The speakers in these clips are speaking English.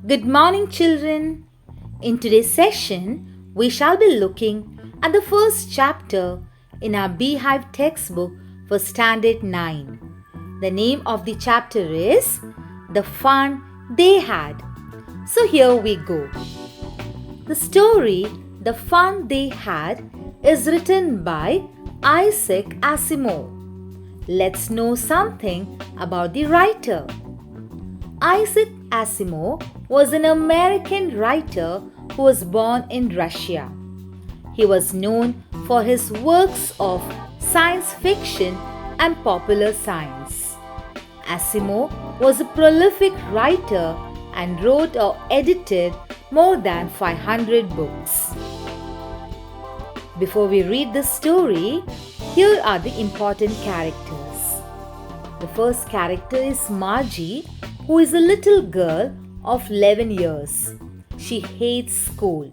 Good morning, children. In today's session, we shall be looking at the first chapter in our Beehive textbook for Standard 9. The name of the chapter is The Fun They Had. So here we go. The story The Fun They Had is written by Isaac Asimov. Let's know something about the writer. Isaac Asimov was an American writer who was born in Russia. He was known for his works of science fiction and popular science. Asimov was a prolific writer and wrote or edited more than 500 books. Before we read the story, here are the important characters. The first character is Margie, who is a little girl of 11 years. She hates school.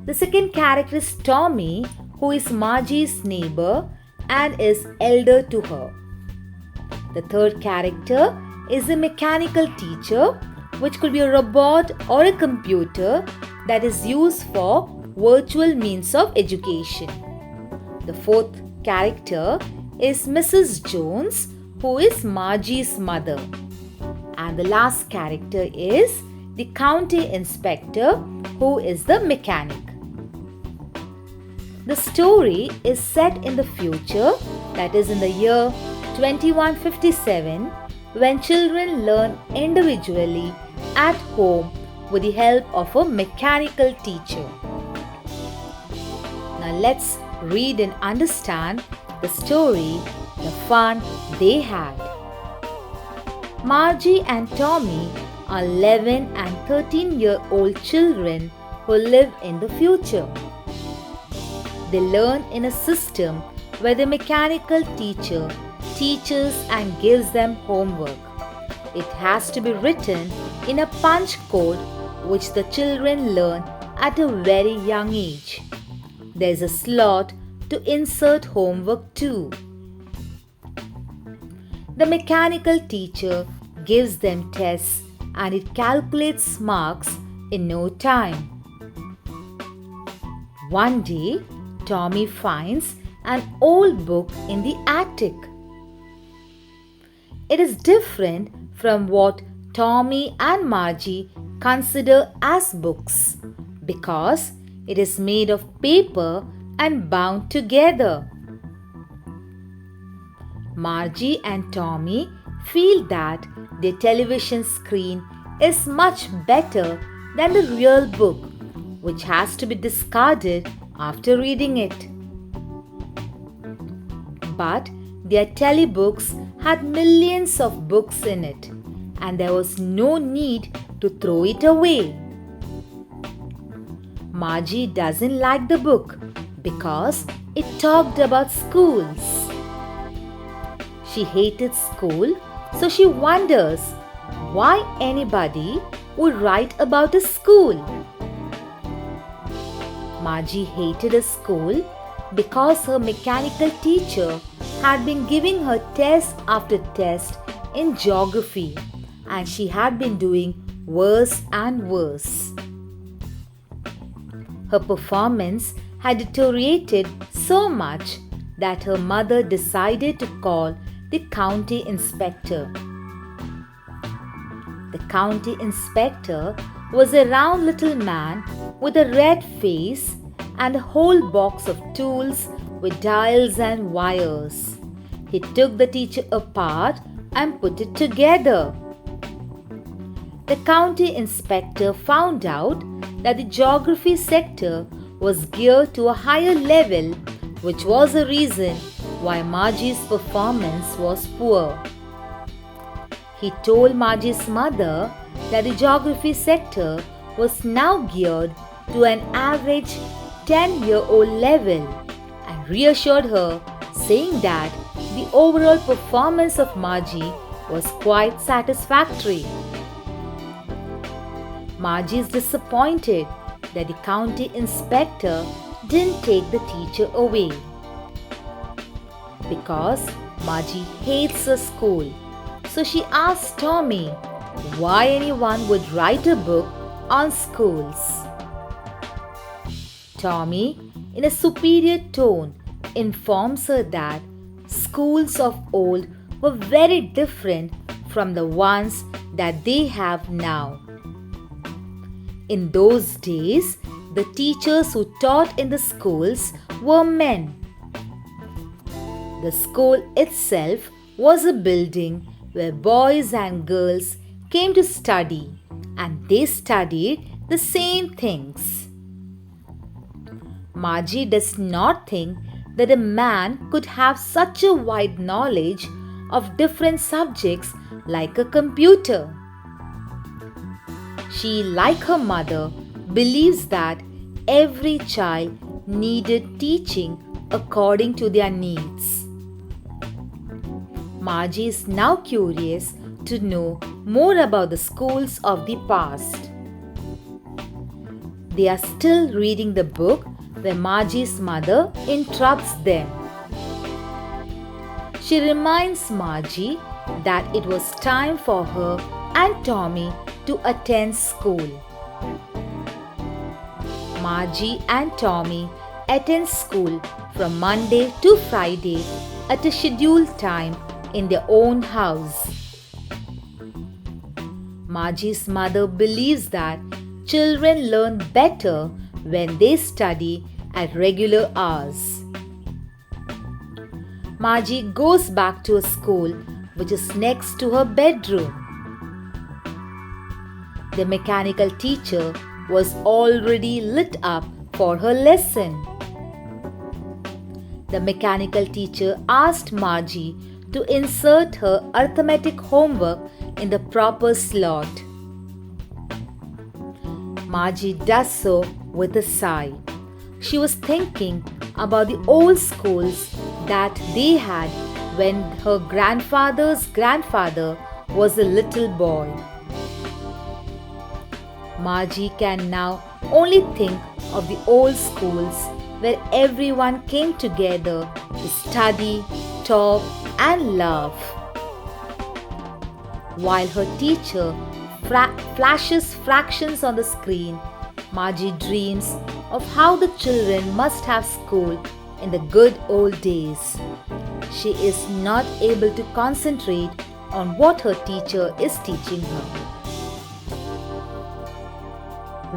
The second character is Tommy, who is Margie's neighbor and is elder to her. The third character is a mechanical teacher, which could be a robot or a computer that is used for virtual means of education. The fourth character is Mrs. Jones, who is Margie's mother. And the last character is the county inspector, who is the mechanic. The story is set in the future, that is in the year 2157, when children learn individually at home with the help of a mechanical teacher. Now let's read and understand the story, The Fun They Had. Margie and Tommy are 11 and 13-year-old children who live in the future. They learn in a system where the mechanical teacher teaches and gives them homework. It has to be written in a punch code which the children learn at a very young age. There is a slot to insert homework too. The mechanical teacher gives them tests and it calculates marks in no time. One day, Tommy finds an old book in the attic. It is different from what Tommy and Margie consider as books because it is made of paper and bound together. Margie and Tommy feel that their television screen is much better than the real book, which has to be discarded after reading it. But their telebooks had millions of books in it, and there was no need to throw it away. Margie doesn't like the book because it talked about schools. She hated school, so she wonders why anybody would write about a school. Margie hated a school because her mechanical teacher had been giving her test after test in geography, and she had been doing worse and worse. Her performance had deteriorated so much that her mother decided to call the county inspector. The county inspector was a round little man with a red face and a whole box of tools with dials and wires. He took the teacher apart and put it together. The county inspector found out that the geography sector was geared to a higher level, which was the reason why Margie's performance was poor. He told Margie's mother that the geography sector was now geared to an average 10-year-old level and reassured her, saying that the overall performance of Margie was quite satisfactory. Margie is disappointed that the county inspector didn't take the teacher away. Because Margie hates her school So she asked Tommy why anyone would write a book on schools. Tommy, in a superior tone, informs her that schools of old were very different from the ones that they have now. In those days, the teachers who taught in the schools were men. The school itself was a building where boys and girls came to study, and they studied the same things. Margie does not think that a man could have such a wide knowledge of different subjects like a computer. She, like her mother, believes that every child needed teaching according to their needs. Margie is now curious to know more about the schools of the past. They are still reading the book when Margie's mother interrupts them. She reminds Margie that it was time for her and Tommy to attend school. Margie and Tommy attend school from Monday to Friday at a scheduled time in their own house. Margie's mother believes that children learn better when they study at regular hours. Margie goes back to a school which is next to her bedroom. The mechanical teacher was already lit up for her lesson. The mechanical teacher asked Margie to insert her arithmetic homework in the proper slot. Margie does so with a sigh. She was thinking about the old schools that they had when her grandfather's grandfather was a little boy. Margie can now only think of the old schools where everyone came together to study, talk, and laugh. While her teacher flashes fractions on the screen, Margie dreams of how the children must have school in the good old days. She is not able to concentrate on what her teacher is teaching her.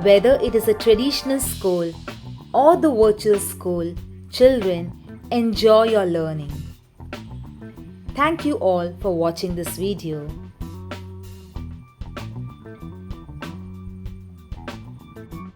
Whether it is a traditional school or the virtual school, children enjoy your learning. Thank you all for watching this video.